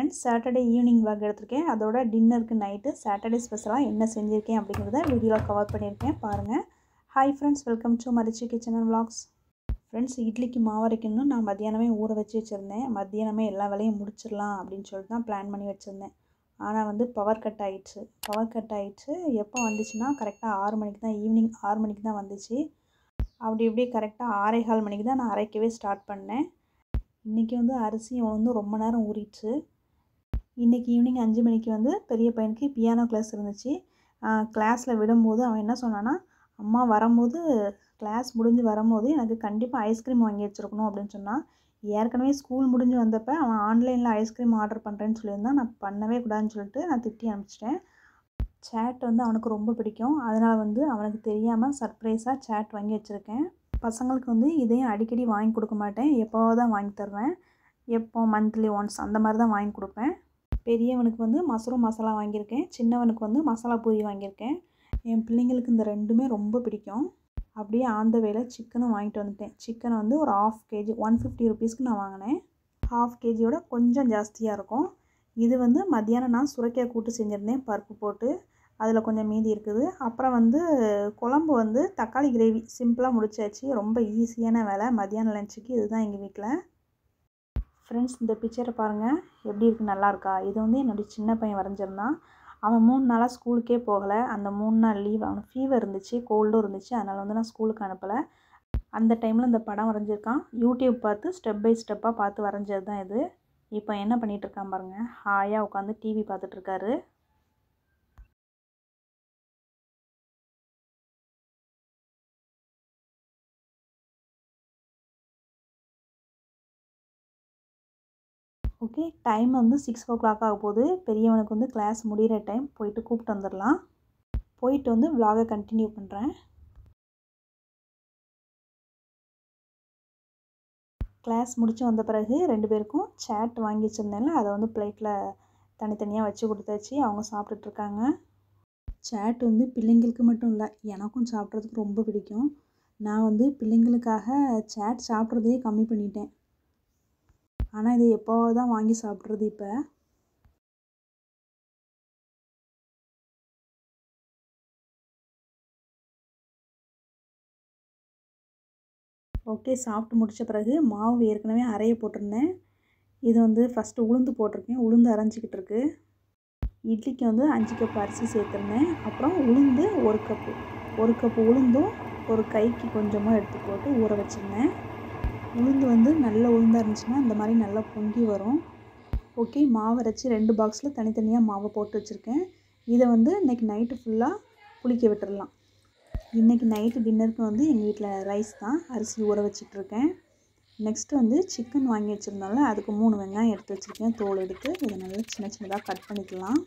Friends, Saturday evening vlog எடுத்திருக்கேன். அதோட டின்னருக்கு நைட்டு சாட்டர்டே ஸ்பெஷலாக என்ன செஞ்சுருக்கேன் அப்படிங்கிறத வீடியோவில் கவர் பண்ணியிருக்கேன் பாருங்கள். Hi friends, welcome to Marichi kitchen and vlogs. Friends, இட்லிக்கு மாவு அரைக்கணும்னு நான் மத்தியானமே ஊற வச்சு வச்சுருந்தேன். மத்தியானமே எல்லா வேலையும் முடிச்சிடலாம் அப்படின்னு சொல்லிட்டு தான் பிளான் பண்ணி வச்சுருந்தேன். ஆனால் பவர் கட் ஆகிடுச்சு. எப்போ வந்துச்சுன்னா கரெக்டாக 6 மணிக்கு தான், ஈவினிங் 6 மணிக்கு தான் வந்துச்சு. அப்படி இப்படி கரெக்டாக 6:15 மணிக்கு தான் நான் அரைக்கவே ஸ்டார்ட் பண்ணேன். இன்றைக்கி அரிசி ரொம்ப நேரம் ஊறிடுச்சு. இன்றைக்கி ஈவினிங் 5 மணிக்கு பெரிய பையனுக்கு பியானோ கிளாஸ் இருந்துச்சு. கிளாஸில் விடும்போது அவன் என்ன சொன்னான்னா, அம்மா வரும்போது கிளாஸ் முடிஞ்சு வரும்போது எனக்கு கண்டிப்பாக ஐஸ்கிரீம் வாங்கி வச்சுருக்கணும் அப்படின்னு சொன்னான். ஏற்கனவே ஸ்கூல் முடிஞ்சு வந்தப்போ அவன் ஆன்லைனில் ஐஸ்கிரீம் ஆர்டர் பண்ணுறேன்னு சொல்லியிருந்தான். நான் பண்ணவே கூடாதுன்னு சொல்லிட்டு நான் திட்டி அனுப்பிச்சிட்டேன். சேட் அவனுக்கு ரொம்ப பிடிக்கும். அதனால் அவனுக்கு தெரியாமல் சர்ப்ரைஸாக சேட் வாங்கி வச்சுருக்கேன். பசங்களுக்கு இதையும் அடிக்கடி வாங்கி கொடுக்க மாட்டேன், எப்போவாக தான் வாங்கி தருவேன். எப்போ மந்த்லி ஒன்ஸ் அந்த மாதிரி தான் வாங்கி கொடுப்பேன். பெரியவனுக்கு மஷ்ரூம் மசாலா வாங்கியிருக்கேன், சின்னவனுக்கு மசாலா பூரி வாங்கியிருக்கேன். என் பிள்ளைங்களுக்கு இந்த ரெண்டுமே ரொம்ப பிடிக்கும். அப்படியே ஆந்த வேலை சிக்கனும் வாங்கிட்டு வந்துட்டேன். சிக்கன் ஒரு 1/2 kg 150 ருபீஸ்க்கு நான் வாங்கினேன். 1/2 kg கொஞ்சம் ஜாஸ்தியாக இருக்கும். இது மத்தியானம் நான் சுரைக்காய் கூட்டு செஞ்சுருந்தேன் பருப்பு போட்டு. அதில் கொஞ்சம் மீதி இருக்குது. அப்புறம் குழம்பு தக்காளி கிரேவி சிம்பிளாக முடிச்சாச்சு. ரொம்ப ஈஸியான வேலை மத்தியானம் லஞ்சுக்கு. இதுதான் எங்கள் வீட்டில். ஃப்ரெண்ட்ஸ், இந்த பிக்சரை பாருங்கள், எப்படி இருக்குது, நல்லாயிருக்கா? இது என்னுடைய சின்ன பையன் வரைஞ்சிருந்தான். அவன் 3 நாளாக ஸ்கூலுக்கே போகலை. அந்த 3 நாள் லீவ், அவனுக்கு ஃபீவர் இருந்துச்சு, கோல்டும் இருந்துச்சு. அதனால் நான் ஸ்கூலுக்கு அனுப்பலை. அந்த டைமில் இந்த படம் வரைஞ்சிருக்கான். யூடியூப் பார்த்து ஸ்டெப் பை ஸ்டெப்பாக பார்த்து வரைஞ்சது தான் இது. இப்போ என்ன பண்ணிகிட்ருக்கான் பாருங்கள், ஹாயாக உட்காந்து டிவி பார்த்துட்ருக்காரு. ஓகே, டைம் 6 o'clock ஆக போகுது. பெரியவனுக்கு கிளாஸ் முடிகிற டைம். போயிட்டு கூப்பிட்டு வந்துடலாம். போயிட்டு vlog கண்டினியூ பண்ணுறேன். கிளாஸ் முடித்து வந்த பிறகு 2 பேருக்கும் சேட் வாங்கி வச்சுருந்தேன்ல, அதை பிளேட்டில் தனித்தனியாக வச்சு கொடுத்தாச்சு. அவங்க சாப்பிட்டுட்ருக்காங்க. சேட் பிள்ளைங்களுக்கு மட்டும் இல்லை, எனக்கும் சாப்பிட்றதுக்கு ரொம்ப பிடிக்கும். நான் பிள்ளைங்களுக்காக சேட் சாப்பிட்றதையே கம்மி பண்ணிட்டேன். ஆனால் இதை எப்போவாவது தான் வாங்கி சாப்பிட்றது இப்போ. ஓகே, சாப்பிட்டு முடித்த பிறகு மாவு ஏற்கனவே அரைய போட்டிருந்தேன். இது ஃபஸ்ட்டு உளுந்து போட்டிருக்கேன். உளுந்து அரைஞ்சிக்கிட்டு இருக்கு. இட்லிக்கு 5 கப் அரிசி சேர்த்துருந்தேன். அப்புறம் உளுந்து 1 கப்பு. 1 கப்பு உளுந்தும் ஒரு கைக்கு கொஞ்சமாக எடுத்து போட்டு ஊற வச்சுருந்தேன். உளுந்து நல்ல உளுந்தாக இருந்துச்சுன்னா இந்த மாதிரி நல்லா பொங்கி வரும். ஓகே, மாவு அரைச்சி 2 பாக்ஸில் தனித்தனியாக மாவை போட்டு வச்சுருக்கேன். இதை இன்றைக்கி நைட்டு ஃபுல்லாக புளிக்க விட்டுடலாம். இன்றைக்கி நைட்டு டின்னருக்கு எங்கள் வீட்டில் ரைஸ் தான், அரிசி ஊற வச்சிட்ருக்கேன். நெக்ஸ்ட்டு சிக்கன் வாங்கி வச்சுருந்தால அதுக்கு 3 வெங்காயம் எடுத்து வச்சுருக்கேன், தோல் எடுத்து. இதை நல்லா சின்ன சின்னதாக கட் பண்ணிக்கலாம்.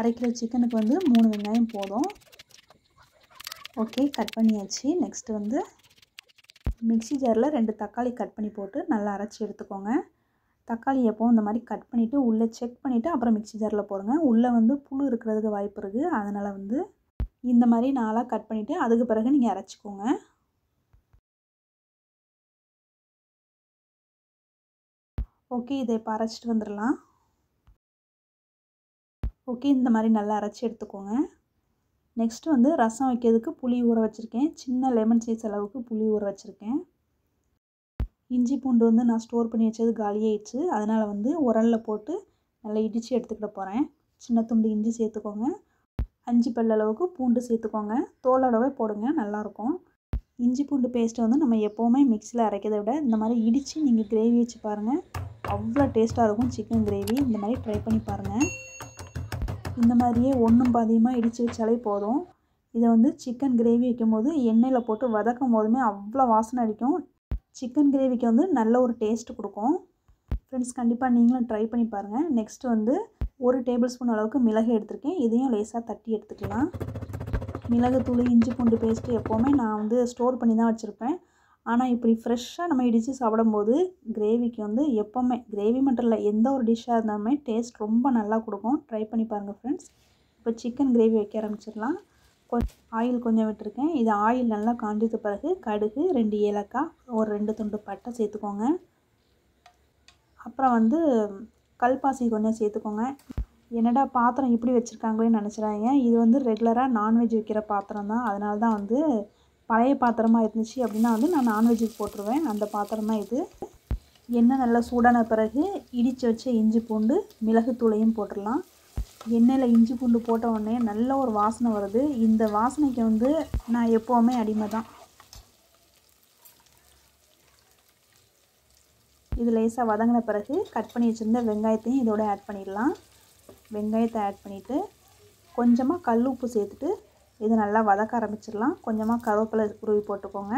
1/2 கிலோ சிக்கனுக்கு 3 வெங்காயம் போதும். ஓகே, கட் பண்ணியாச்சு. நெக்ஸ்ட்டு மிக்ஸி ஜாரில் 2 தக்காளி கட் பண்ணி போட்டு நல்லா அரைச்சி எடுத்துக்கோங்க. தக்காளி எப்போவும் இந்த மாதிரி கட் பண்ணிவிட்டு உள்ளே செக் பண்ணிவிட்டு அப்புறம் மிக்ஸி ஜாரில் போடுங்க. உள்ளே புழு இருக்கிறதுக்கு வாய்ப்பு இருக்குது. அதனால் இந்த மாதிரி நாளாக கட் பண்ணிவிட்டு அதுக்கு பிறகு நீங்கள் அரைச்சிக்கோங்க. ஓகே, இதை இப்போ அரைச்சிட்டு வந்துடலாம். ஓகே, இந்த மாதிரி நல்லா அரைச்சி எடுத்துக்கோங்க. நெக்ஸ்ட்டு ரசம் வைக்கிறதுக்கு புளி ஊற வச்சுருக்கேன். சின்ன லெமன் சைஸ் அளவுக்கு புளி ஊற வச்சுருக்கேன். இஞ்சி பூண்டு நான் ஸ்டோர் பண்ணி வச்சது காலியாகிடுச்சு. அதனால் உரலில் போட்டு நல்லா இடித்து எடுத்துக்கிட போகிறேன். சின்ன துண்டு இஞ்சி சேர்த்துக்கோங்க. 5 பல் அளவுக்கு பூண்டு சேர்த்துக்கோங்க. தோலோடவே போடுங்க, நல்லாயிருக்கும். இஞ்சி பூண்டு பேஸ்ட்டு நம்ம எப்போவுமே மிக்ஸியில் அரைக்கிறத விட இந்த மாதிரி இடித்து நீங்கள் கிரேவி வச்சு பாருங்கள், அவ்வளோ டேஸ்ட்டாக இருக்கும் சிக்கன் கிரேவி. இந்த மாதிரி ட்ரை பண்ணி பாருங்கள். இந்த மாதிரியே ஒன்றும் பாதியமாக இடித்து வச்சாலே போதும். இதை சிக்கன் கிரேவி வைக்கும் போது எண்ணெயில் போட்டு வதக்கும் போதுமே அவ்வளோ வாசனை அடிக்கும். சிக்கன் கிரேவிக்கு நல்ல ஒரு டேஸ்ட்டு கொடுக்கும். ஃப்ரெண்ட்ஸ், கண்டிப்பாக நீங்களும் ட்ரை பண்ணி பாருங்கள். நெக்ஸ்ட்டு 1 டேபிள் ஸ்பூன் அளவுக்கு மிளகு எடுத்திருக்கேன். இதையும் லேசாக தட்டி எடுத்துக்கலாம். மிளகுத்தூள், இஞ்சி பூண்டு பேஸ்ட்டு எப்போவுமே நான் ஸ்டோர் பண்ணி தான் வச்சுருப்பேன். ஆனால் இப்படி ஃப்ரெஷ்ஷாக நம்ம இடித்து சாப்பிடும்போது கிரேவிக்கு எப்போவுமே, கிரேவி மட்டும் இல்லை, எந்த ஒரு டிஷ்ஷாக இருந்தாலுமே டேஸ்ட் ரொம்ப நல்லா கொடுக்கும். ட்ரை பண்ணி பாருங்கள் ஃப்ரெண்ட்ஸ். இப்போ சிக்கன் கிரேவி வைக்க ஆரம்பிச்சிடலாம். ஆயில் கொஞ்சம் விட்டுருக்கேன். இது ஆயில் நல்லா காஞ்சது பிறகு கடுகு, 2 ஏலக்காய், ஒரு 2 துண்டு பட்டை சேர்த்துக்கோங்க. அப்புறம் கல்பாசி கொஞ்சம் சேர்த்துக்கோங்க. என்னடா பாத்திரம் இப்படி வச்சுருக்காங்களேன்னு நினச்சிடாதீங்க. இது வந்து ரெகுலராக நான்வெஜ் வைக்கிற பாத்திரம் தான். அதனால தான் வந்து பழைய பாத்திரமாக இருந்துச்சு அப்படின்னா வந்து நான் நான்வெஜ்ஜுக்கு போட்டுருவேன். அந்த பாத்திரம் தான் இது. எண்ணெய் நல்லா சூடான பிறகு இடித்து வச்ச இஞ்சி பூண்டு மிளகுத்தூளையும் போட்டுடலாம். எண்ணெயில் இஞ்சி பூண்டு போட்ட உடனே நல்ல ஒரு வாசனை வருது. இந்த வாசனைக்கு வந்து நான் எப்போவுமே அடிமை தான். இது லேசாக வதங்கின பிறகு கட் பண்ணி வச்சுருந்த வெங்காயத்தையும் இதோட ஆட் பண்ணிடலாம். வெங்காயத்தை ஆட் பண்ணிவிட்டு கொஞ்சமாக கல் உப்பு சேர்த்துட்டு இது நல்லா வதக்க ஆரம்பிச்சிடலாம். கொஞ்சமாக கருவேப்பிலை உருவி போட்டுக்கோங்க.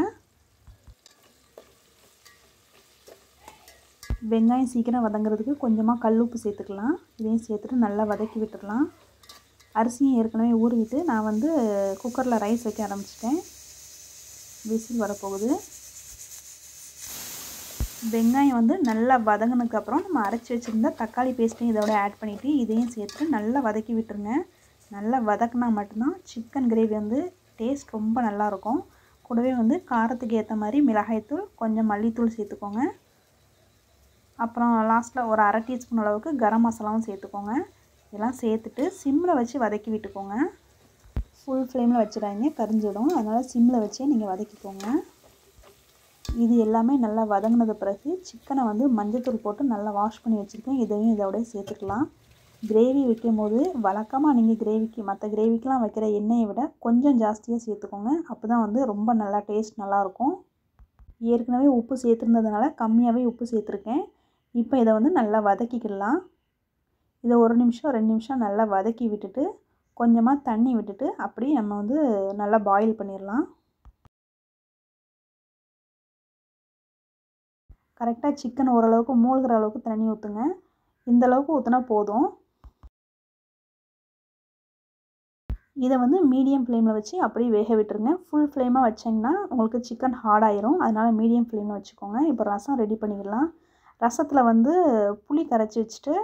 வெங்காயம் சீக்கிரம் வதங்குறதுக்கு கொஞ்சமாக கல் உப்பு சேர்த்துக்கலாம். இதையும் சேர்த்துட்டு நல்லா வதக்கி விட்டுடலாம். அரிசியும் ஏற்கனவே ஊறிவிட்டு நான் வந்து குக்கரில் ரைஸ் வைக்க ஆரம்பிச்சிட்டேன். விசில் வரப்போகுது. வெங்காயம் வந்து நல்லா வதங்கினதுக்கப்புறம் நம்ம அரைச்சி வச்சுருந்த தக்காளி பேஸ்ட்டையும் இதோட ஆட் பண்ணிவிட்டு இதையும் சேர்த்துட்டு நல்லா வதக்கி விட்டுருங்க. நல்லா வதக்கினா மட்டும்தான் சிக்கன் கிரேவி வந்து டேஸ்ட் ரொம்ப நல்லாயிருக்கும். கூடவே வந்து காரத்துக்கு ஏற்ற மாதிரி மிளகாய்த்தூள் கொஞ்சம் மல்லித்தூள் சேர்த்துக்கோங்க. அப்புறம் லாஸ்ட்டில் ஒரு அரை டீஸ்பூன் அளவுக்கு கரம் மசாலாவும் சேர்த்துக்கோங்க. இதெல்லாம் சேர்த்துட்டு சிம்மில் வச்சு வதக்கி விட்டுக்கோங்க. ஃபுல் ஃப்ளேமில் வச்சிடாதீங்க, கரிஞ்சிடும். அதனால் சிம்மில் வச்சே நீங்கள் வதக்கிக்கோங்க. இது எல்லாமே நல்லா வதங்கினது பிறகு சிக்கனை வந்து மஞ்சத்தூள் போட்டு நல்லா வாஷ் பண்ணி வச்சுருக்கேன். இதையும் இதோட சேர்த்துக்கலாம். கிரேவி வைக்கும் போது வழக்கமாக நீங்கள் கிரேவிக்கு மற்ற கிரேவிக்கெலாம் வைக்கிற எண்ணெயை விட கொஞ்சம் ஜாஸ்தியாக சேர்த்துக்கோங்க. அப்போ தான் வந்து ரொம்ப நல்லா டேஸ்ட் நல்லாயிருக்கும். ஏற்கனவே உப்பு சேர்த்துருந்ததுனால கம்மியாகவே உப்பு சேர்த்துருக்கேன். இப்போ இதை வந்து நல்லா வதக்கிக்கலாம். இதை 1 நிமிஷம் 2 நிமிஷம் நல்லா வதக்கி விட்டுட்டு கொஞ்சமாக தண்ணி விட்டுட்டு அப்படி நம்ம வந்து நல்லா பாயில் பண்ணிடலாம். கரெக்டாக சிக்கன் ஓரளவுக்கு மூழ்கிற அளவுக்கு தண்ணி ஊற்றுங்க. இந்த அளவுக்கு ஊற்றினா போதும். இதை வந்து மீடியம் ஃப்ளேமில் வச்சு அப்படியே வேக விட்டுருங்க. ஃபுல் ஃப்ளேமாக வச்சிங்கன்னா உங்களுக்கு சிக்கன் ஹார்டாயிரும். அதனால் மீடியம் ஃப்ளேமில் வச்சுக்கோங்க. இப்போ ரசம் ரெடி பண்ணிக்கலாம். ரசத்தில் வந்து புளி கரைச்சி வச்சுட்டு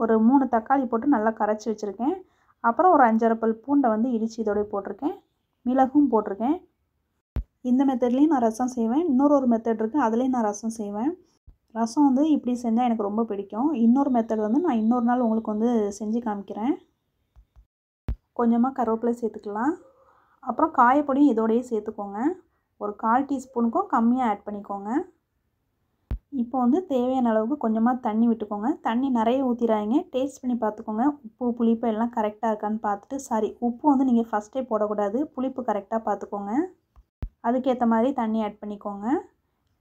ஒரு 3 தக்காளி போட்டு நல்லா கரைச்சி வச்சுருக்கேன். அப்புறம் ஒரு 5-6 பல் பூண்டை வந்து இடித்து இதோட போட்டிருக்கேன். மிளகும் போட்டிருக்கேன். இந்த மெத்தட்லேயும் நான் ரசம் செய்வேன். இன்னொரு மெத்தட் இருக்குது, அதுலேயும் நான் ரசம் செய்வேன். ரசம் வந்து இப்படி செஞ்சால் எனக்கு ரொம்ப பிடிக்கும். இன்னொரு மெத்தட் வந்து நான் இன்னொரு நாள் உங்களுக்கு வந்து செஞ்சு காமிக்கிறேன். கொஞ்சமாக கருவேப்பிலை சேர்த்துக்கலாம். அப்புறம் காயப்பொடியும் இதோடையே சேர்த்துக்கோங்க. ஒரு 1/4 டீஸ்பூனுக்கும் கம்மியாக ஆட் பண்ணிக்கோங்க. இப்போ வந்து தேவையான அளவுக்கு கொஞ்சமாக தண்ணி விட்டுக்கோங்க. தண்ணி நிறைய ஊற்றிடாதீங்க. டேஸ்ட் பண்ணி பார்த்துக்கோங்க. உப்பு புளிப்பு எல்லாம் கரெக்டாக இருக்கான்னு பார்த்துட்டு, உப்பு வந்து நீங்கள் ஃபஸ்ட்டே போடக்கூடாது. புளிப்பு கரெக்டாக பார்த்துக்கோங்க. அதுக்கேற்ற மாதிரி தண்ணி ஆட் பண்ணிக்கோங்க.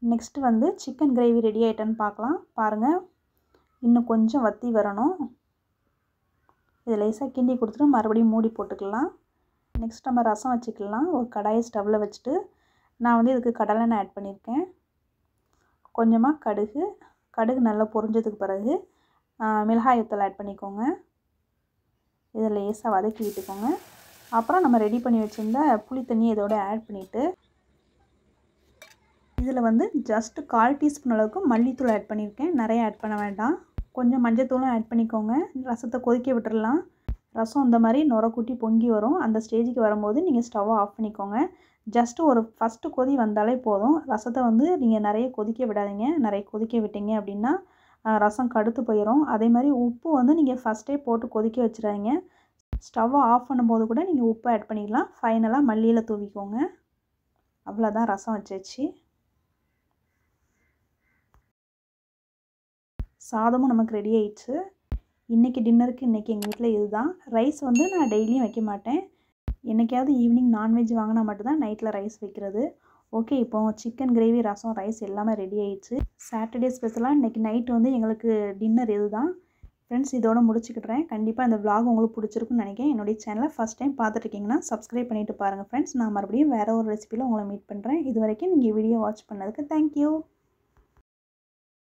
நெக்ஸ்ட்டு வந்து சிக்கன் கிரேவி ரெடி ஆகிட்டேன்னு பார்க்கலாம். பாருங்கள், இன்னும் கொஞ்சம் வற்றி வரணும். இதை லேசாக கிண்டி கொடுத்துட்டு மறுபடியும் மூடி போட்டுக்கலாம். நெக்ஸ்ட் நம்ம ரசம் வச்சுக்கலாம். ஒரு கடாயை ஸ்டவ்வில் வச்சுட்டு நான் வந்து இதுக்கு கடலெண்ணெய் ஆட் பண்ணியிருக்கேன். கொஞ்சமாக கடுகு நல்லா பொரிஞ்சதுக்கு பிறகு மிளகாய் வத்தல் ஆட் பண்ணிக்கோங்க. இதை லேசாக வதக்கி விட்டுக்கோங்க. அப்புறம் நம்ம ரெடி பண்ணி வச்சுருந்த புளி தண்ணியை இதோட ஆட் பண்ணிவிட்டு இதில் வந்து ஜஸ்ட்டு 1/4 டீஸ்பூன் அளவுக்கு மல்லித்தூள் ஆட் பண்ணியிருக்கேன். நிறைய ஆட் பண்ண வேண்டாம். கொஞ்சம் மஞ்சத்தூளும் ஆட் பண்ணிக்கோங்க. ரசத்தை கொதிக்க விட்டுடலாம். ரசம் இந்த மாதிரி நுரக்குட்டி பொங்கி வரும். அந்த ஸ்டேஜுக்கு வரும்போது நீங்கள் ஸ்டவ்வை ஆஃப் பண்ணிக்கோங்க. ஜஸ்ட்டு ஒரு ஃபஸ்ட்டு கொதி வந்தாலே போதும். ரசத்தை வந்து நீங்கள் நிறைய கொதிக்க விடாதீங்க. நிறைய கொதிக்க விட்டீங்க அப்படின்னா ரசம் கடுத்து போயிடும். அதே மாதிரி உப்பு வந்து நீங்கள் ஃபஸ்ட்டே போட்டு கொதிக்க வச்சிடாதீங்க. ஸ்டவ்வை ஆஃப் பண்ணும்போது கூட நீங்கள் உப்பு ஆட் பண்ணிக்கலாம். ஃபைனலாக மல்லியில் தூவிக்கோங்க. அவ்வளோதான், ரசம் வச்சாச்சு. சாதமும் நமக்கு ரெடி ஆயிடுச்சு. இன்றைக்கி டின்னருக்கு எங்கள் வீட்டில் இதுதான். ரைஸ் வந்து நான் டெய்லியும் வைக்க மாட்டேன். என்றைக்காவது ஈவினிங் நான்வெஜ் வாங்கினா மட்டும்தான் நைட்டில் ரைஸ் வைக்கிறது. ஓகே, இப்போ சிக்கன் கிரேவி, ரசம், ரைஸ் எல்லாமே ரெடி ஆயிடுச்சு. சாட்டர்டே ஸ்பெஷலாக இன்றைக்கி நைட்டு வந்து எங்களுக்கு டின்னர் இதுதான். ஃப்ரெண்ட்ஸ், இதோட முடிச்சுக்கிட்டுறேன். கண்டிப்பாக இந்த vlog உங்களுக்கு பிடிச்சிருக்குன்னு நினைக்கிறேன். என்னுடைய சேனலை ஃபஸ்ட் டைம் பார்த்துட்ருக்கீங்கன்னா சப்ஸ்கிரைப் பண்ணிவிட்டு பாருங்கள் ஃப்ரெண்ட்ஸ். நான் மறுபடியும் வேறு ஒரு ரெசிபியில் உங்களை மீட் பண்ணுறேன். இது வரைக்கும் நீங்கள் வீடியோ வாட்ச் பண்ணதுக்கு தேங்க்யூ.